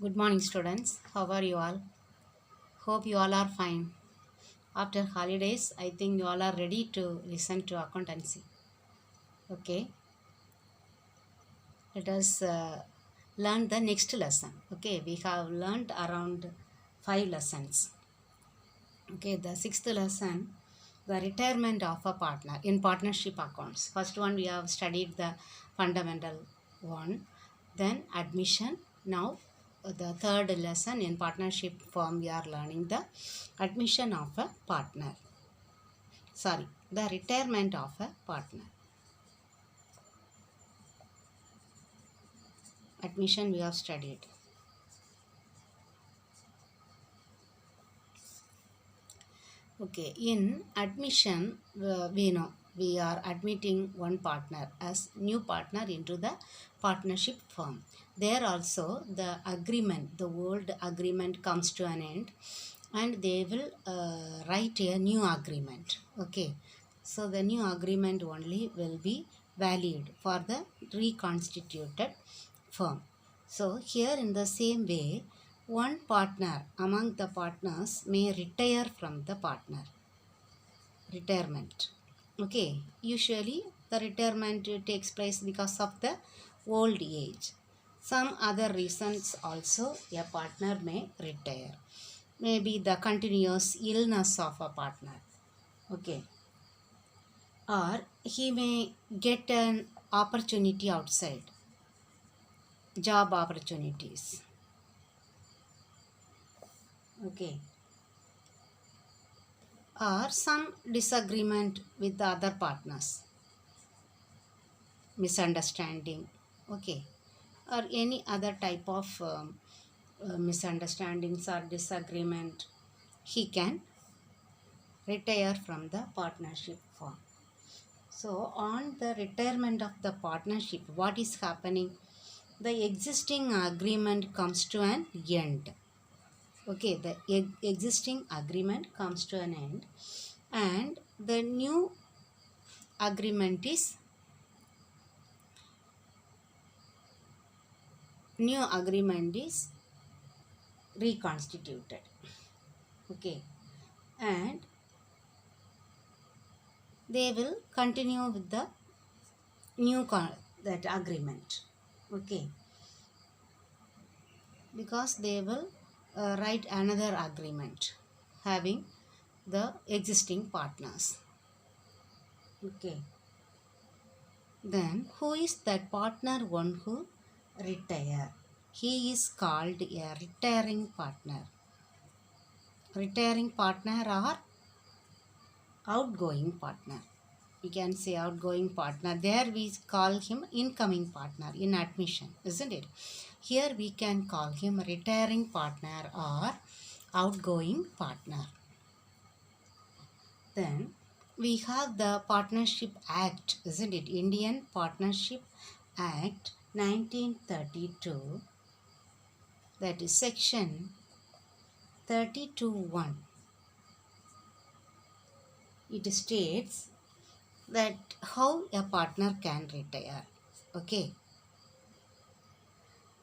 Good morning, students. How are you all? Hope you all are fine. After holidays, I think you all are ready to listen to accountancy. Okay, let us learn the next lesson. Okay, we have learned around 5 lessons. Okay, the sixth lesson, the retirement of a partner in partnership accounts. First one, we have studied the fundamental one, then admission. Now, the third lesson in partnership firm, we are learning the admission of a partner. Sorry, the retirement of a partner. Admission we have studied. Okay, in admission, we know we are admitting one partner as new partner into the partnership firm. There also the agreement, the old agreement comes to an end and they will write a new agreement. Okay, so the new agreement only will be valid for the reconstituted firm. So here in the same way, one partner among the partners may retire from the partner. Retirement. Okay, usually the retirement takes place because of the old age. Some other reasons also a partner may retire. Maybe the continuous illness of a partner. Okay, or he may get an opportunity outside, job opportunities. Okay, or some disagreement with the other partners, misunderstanding, okay, or any other type of misunderstandings or disagreement, he can retire from the partnership firm. So on the retirement of the partnership, what is happening? The existing agreement comes to an end. Okay, the existing agreement comes to an end and the new agreement is reconstituted. Okay, and they will continue with the that agreement. Okay, because they will write another agreement having the existing partners. Okay, then who is that partner one who retire? He is called a retiring partner. Retiring partner or outgoing partner. We can say outgoing partner. There we call him incoming partner in admission, isn't it? Here we can call him retiring partner or outgoing partner. Then we have the Partnership Act, isn't it? Indian Partnership Act 1932, that is section 32(1). It states that how a partner can retire. Okay.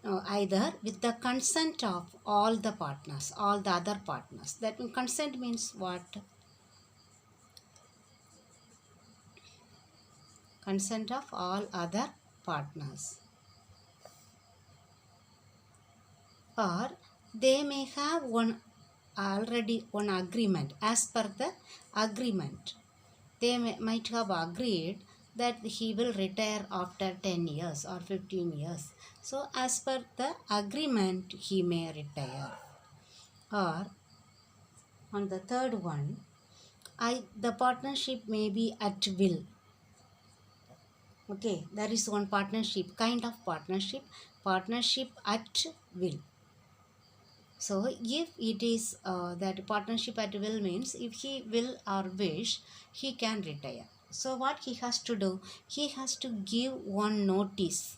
Now, either with the consent of all the partners, all the other partners. That means consent means what? Consent of all other partners. Or they may have already one agreement. As per the agreement, they might have agreed that he will retire after 10 years or 15 years. So as per the agreement, he may retire. Or on the third one, the partnership may be at will. Okay, there is one partnership, kind of partnership at will. So if it is that partnership at will means if he will or wish, he can retire. So what he has to do? He has to give one notice.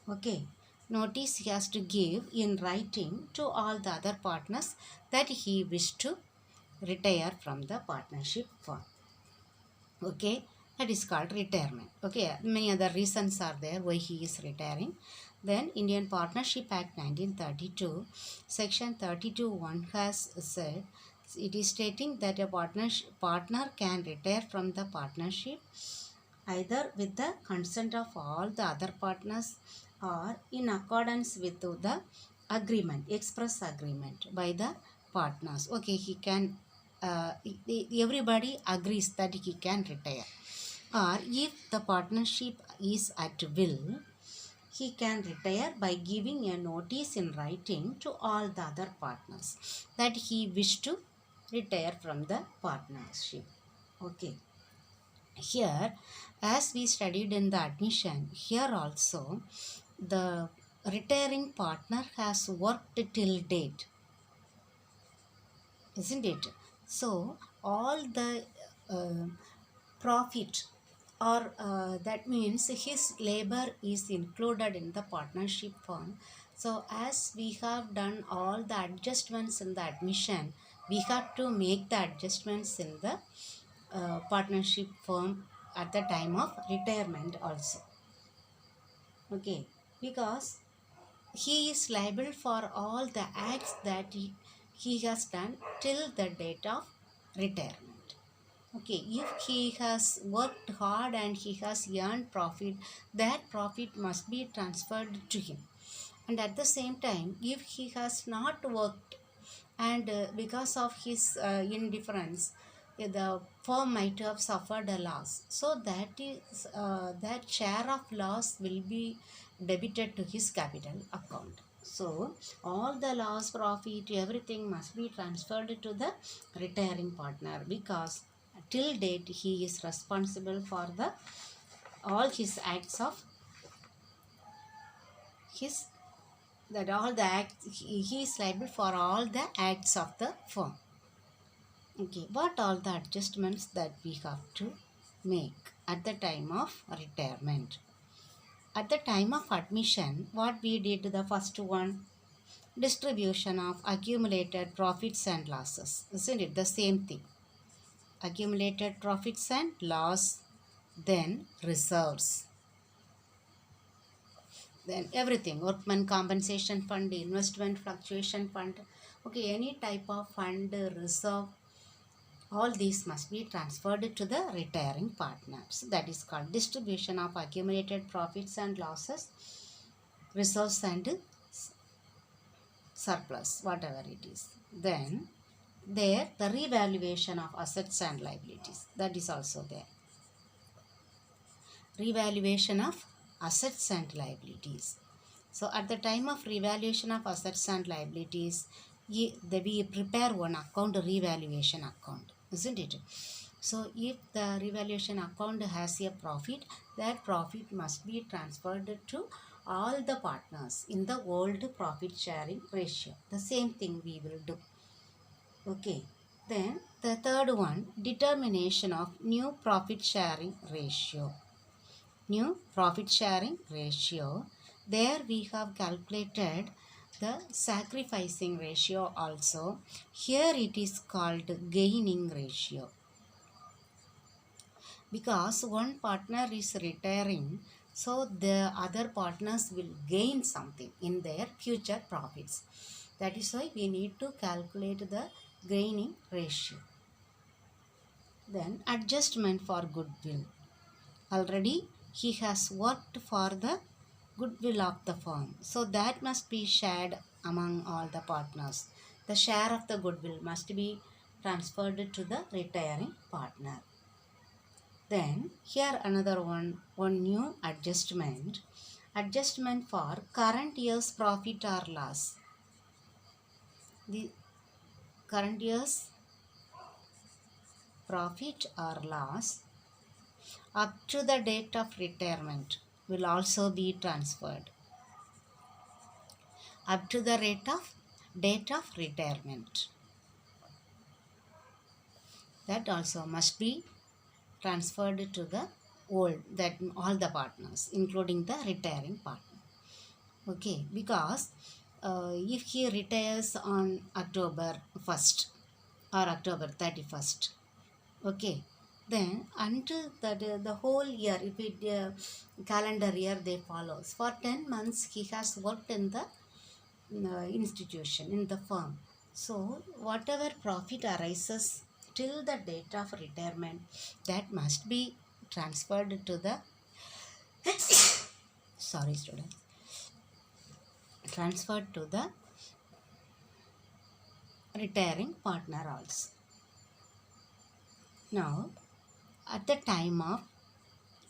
Okay, notice he has to give in writing to all the other partners that he wished to retire from the partnership firm. Okay, that is called retirement. Okay, many other reasons are there why he is retiring. Then Indian Partnership Act 1932, Section 32(1) has said, it is stating that a partner can retire from the partnership either with the consent of all the other partners or in accordance with the agreement, express agreement by the partners. Okay, he can, everybody agrees that he can retire. Or if the partnership is at will, he can retire by giving a notice in writing to all the other partners that he wish to retire from the partnership. Okay. Here, as we studied in the admission, here also the retiring partner has worked till date, isn't it? So all the uh, profit, or that means his labor is included in the partnership firm. So as we have done all the adjustments in the admission, we have to make the adjustments in the partnership firm at the time of retirement also. Okay, because he is liable for all the acts that he has done till the date of retirement. Okay, if he has worked hard and he has earned profit, that profit must be transferred to him. And at the same time, if he has not worked and because of his indifference, the firm might have suffered a loss. So that share of loss will be debited to his capital account. So all the loss, profit, everything must be transferred to the retiring partner, because till date he is responsible for the all his acts of his, that all the acts, he is liable for all the acts of the firm. Okay, what all the adjustments that we have to make at the time of retirement? At the time of admission, what we did, the first one, distribution of accumulated profits and losses. Isn't it the same thing? Accumulated profits and loss, then reserves. Then everything, workman compensation fund, investment fluctuation fund. Okay, any type of fund, reserve, all these must be transferred to the retiring partners. That is called distribution of accumulated profits and losses, reserves and surplus, whatever it is. Then there, the revaluation of assets and liabilities, that is also there. Revaluation of assets and liabilities. So at the time of revaluation of assets and liabilities, we prepare one account, revaluation account, isn't it? So if the revaluation account has a profit, that profit must be transferred to all the partners in the old profit sharing ratio. The same thing we will do. Okay. Then the third one, determination of new profit sharing ratio. New profit sharing ratio. There we have calculated the sacrificing ratio also. Here it is called gaining ratio, because one partner is retiring, so the other partners will gain something in their future profits. That is why we need to calculate the gaining ratio. Then adjustment for goodwill. Already he has worked for the goodwill of the firm, so that must be shared among all the partners. The share of the goodwill must be transferred to the retiring partner. Then here another one new adjustment. Adjustment for current year's profit or loss. The current year's profit or loss up to the date of retirement will also be transferred. Up to the date of retirement. That also must be transferred to the old, that all the partners, including the retiring partner. Okay, because if he retires on October 1st or October 31st, okay, Then until the whole year, if it calendar year they follows, for 10 months he has worked in the institution, in the firm. So whatever profit arises till the date of retirement, that must be transferred to the sorry students, transferred to the retiring partner also. Now at the time of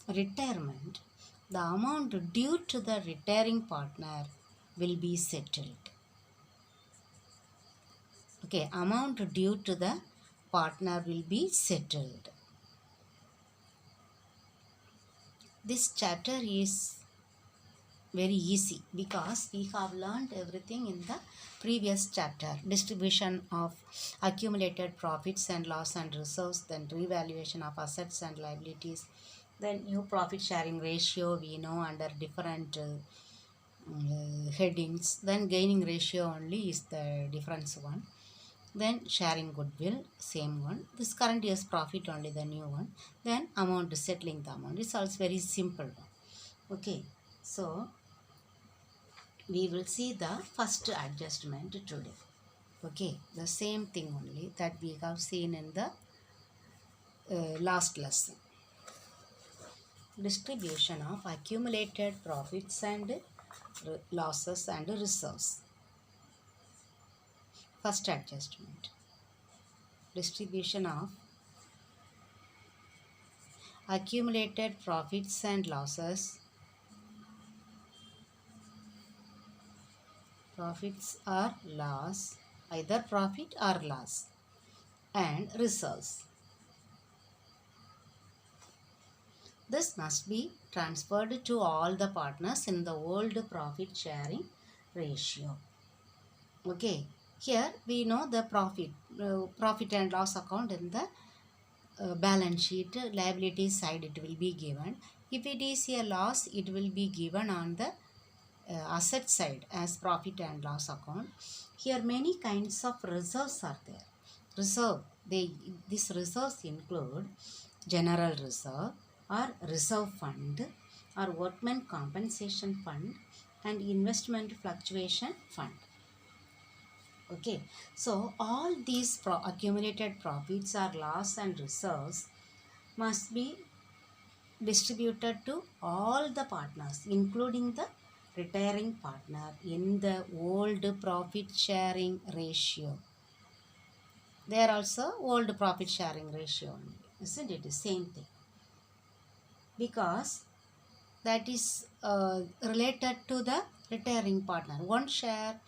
retirement, the amount due to the retiring partner will be settled. Okay, amount due to the partner will be settled. This chapter is very easy because we have learned everything in the previous chapter. Distribution of accumulated profits and loss and reserves, then revaluation of assets and liabilities, then new profit sharing ratio we know under different headings. Then gaining ratio only is the difference one. Then sharing goodwill, same one. This current year's profit only, the new one. Then amount, settling the amount. It's also very simple one. Okay, so we will see the first adjustment today. Okay, the same thing only that we have seen in the last lesson. Distribution of accumulated profits and losses and reserves. First adjustment. Distribution of accumulated profits and losses. Profits or loss, either profit or loss, and reserves. This must be transferred to all the partners in the old profit sharing ratio. Okay, here we know the profit and loss account in the balance sheet, liability side it will be given. If it is a loss, it will be given on the asset side as profit and loss account. Here many kinds of reserves are there. These reserves include general reserve or reserve fund or workman compensation fund and investment fluctuation fund. Okay, so all these accumulated profits or loss and reserves must be distributed to all the partners, including the retiring partner, in the old profit sharing ratio. There also old profit sharing ratio only, isn't it? The same thing, because that is related to the retiring partner. One share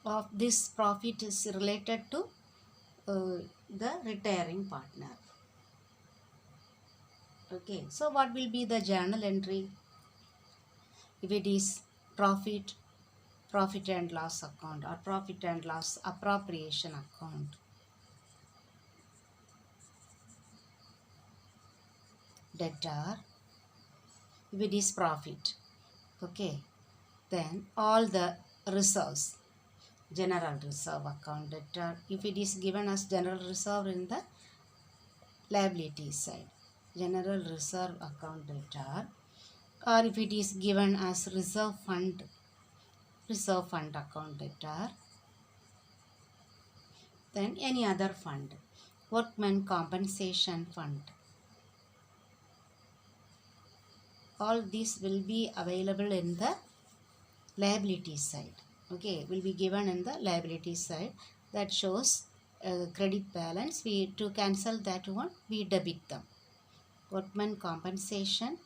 of this profit is related to the retiring partner. Okay, so what will be the journal entry? If it is profit and loss account or profit and loss appropriation account, debtor, if it is profit, okay, then all the reserves, general reserve account debtor, if it is given as general reserve in the liability side, general reserve account debtor, or if it is given as reserve fund account debtor, then any other fund, workman compensation fund, all these will be available in the liability side. Okay, will be given in the liability side. That shows credit balance. We to cancel that one, we debit them. Workman compensation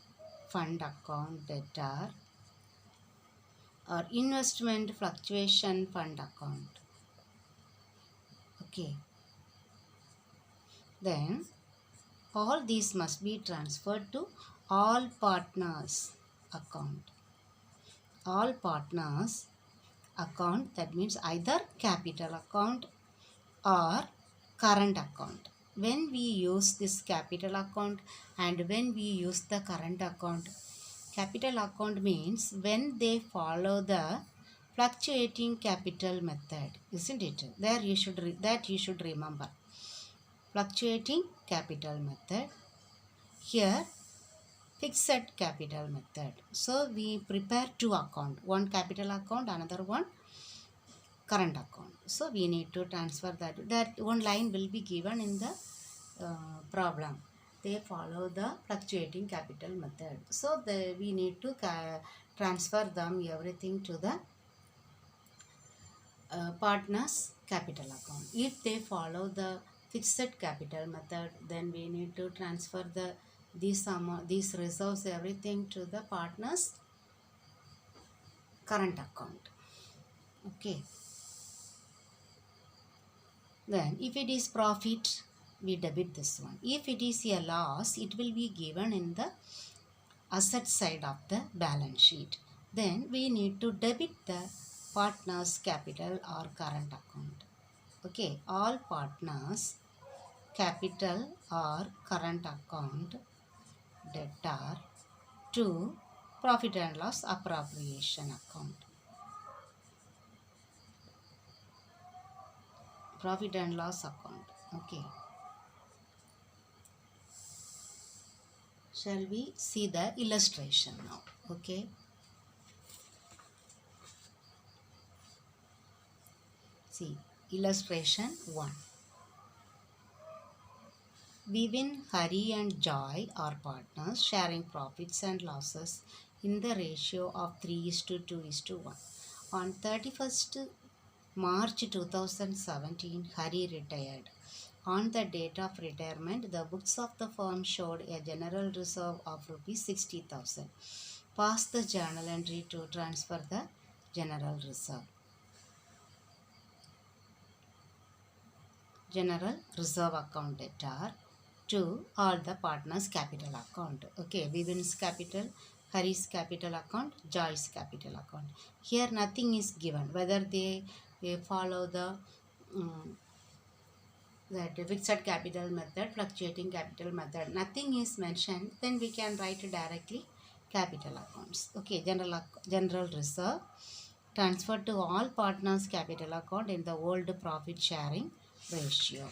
fund account debtor or investment fluctuation fund account. Okay, then all these must be transferred to all partners account. All partners account, that means either capital account or current account. When we use this capital account and when we use the current account, capital account means when they follow the fluctuating capital method, isn't it? There you should that you should remember. Fluctuating capital method. Here fixed capital method. So we prepare two account, one capital account, another one current account. So we need to transfer that one line will be given in the problem. They follow the fluctuating capital method. So we need to transfer them everything to the partners capital account. If they follow the fixed capital method, then we need to transfer these reserves everything to the partners current account. Okay. Then if it is profit, we debit this one. If it is a loss, it will be given in the asset side of the balance sheet. Then we need to debit the partners capital or current account. Okay, all partners capital or current account debtor to profit and loss appropriation account. Profit and loss account. Okay. Shall we see the illustration now? Okay. See, illustration 1. Vivin, Hari and Joy are partners sharing profits and losses in the ratio of 3:2:1. On 31st March 2017, Hari retired. On the date of retirement, the books of the firm showed a general reserve of rupees 60,000. Pass the journal entry to transfer the general reserve. General reserve account debtor to all the partners capital account. Okay, Vivin's capital, Hari's capital account, Joy's capital account. Here nothing is given, whether they follow the that fixed capital method, fluctuating capital method, nothing is mentioned, then we can write directly capital accounts. Okay, general reserve transferred to all partners capital account in the old profit sharing ratio.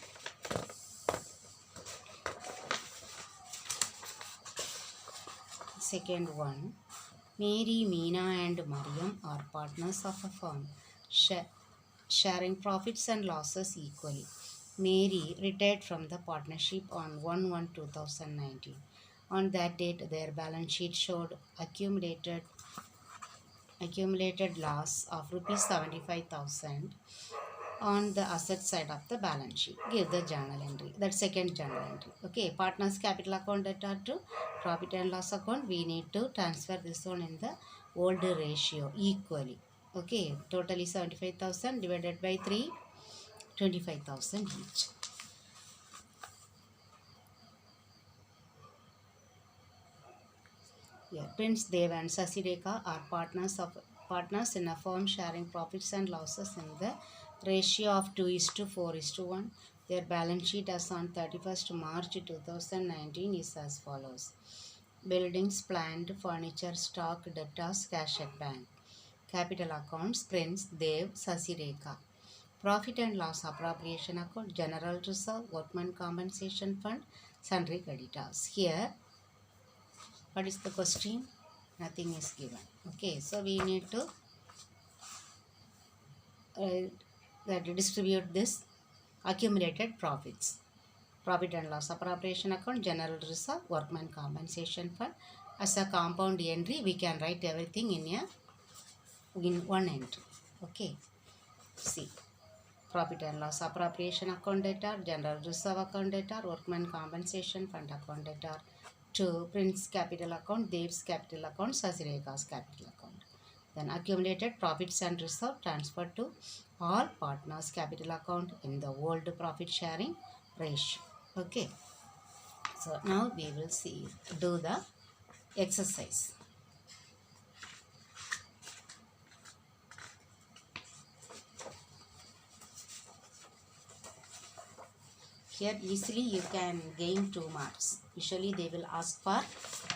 Second one, Mary, Meena and Mariam are partners of a firm, sharing profits and losses equally. Mary retired from the partnership on 1/1/2019. On that date, their balance sheet showed accumulated loss of rupees 75,000 on the asset side of the balance sheet. Give the journal entry. That second journal entry. Okay, partners capital account debtor to profit and loss account. We need to transfer this one in the old ratio equally. Okay, totally 75,000 divided by 3, 25,000 each. Yeah, Prince Dev and Sasideka are partners in a firm sharing profits and losses in the ratio of 2:4:1. Their balance sheet as on 31st March 2019 is as follows. Buildings, plant, furniture, stock, debtors, cash at bank. Capital accounts, Prince Dev, Sasideka. Profit and loss appropriation account, general reserve, workman compensation fund, sundry creditors. Here, what is the question? Nothing is given. Okay, so we need to distribute this accumulated profits. Profit and loss appropriation account, general reserve, workman compensation fund. As a compound entry, we can write everything in one entry. Okay, see. Profit and loss appropriation account debtor, general reserve account debtor, workman compensation fund account debtor to Prince capital account, Dev's capital account, Sasireka's capital account. Then accumulated profits and reserve transferred to all partners capital account in the old profit sharing ratio. Okay. So now we will do the exercise. Here easily you can gain 2 marks. Usually they will ask for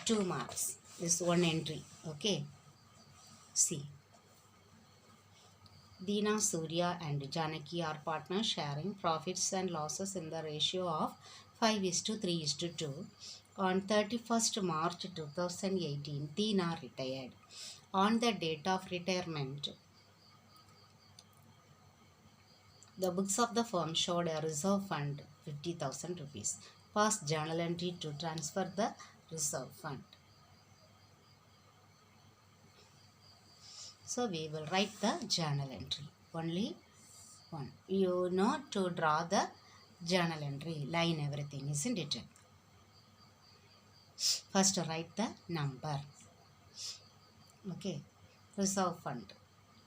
2 marks. This one entry. Okay. See. Deena, Surya and Janaki are partners sharing profits and losses in the ratio of 5:3:2. On 31st March 2018, Tina retired. On the date of retirement, the books of the firm showed a reserve fund 50,000 rupees. Pass journal entry to transfer the reserve fund. So we will write the journal entry. Only one. You know to draw the journal entry, line everything, isn't it? First write the number. Okay. Reserve fund.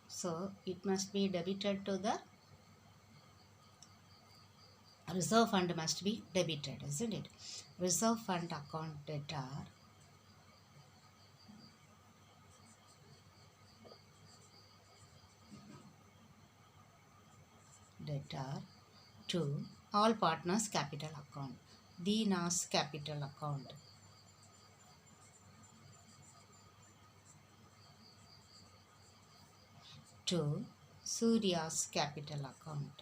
So it must be debited to the reserve fund must be debited, isn't it? Reserve fund account debtor to all partners capital account. Dina's capital account. To Surya's capital account.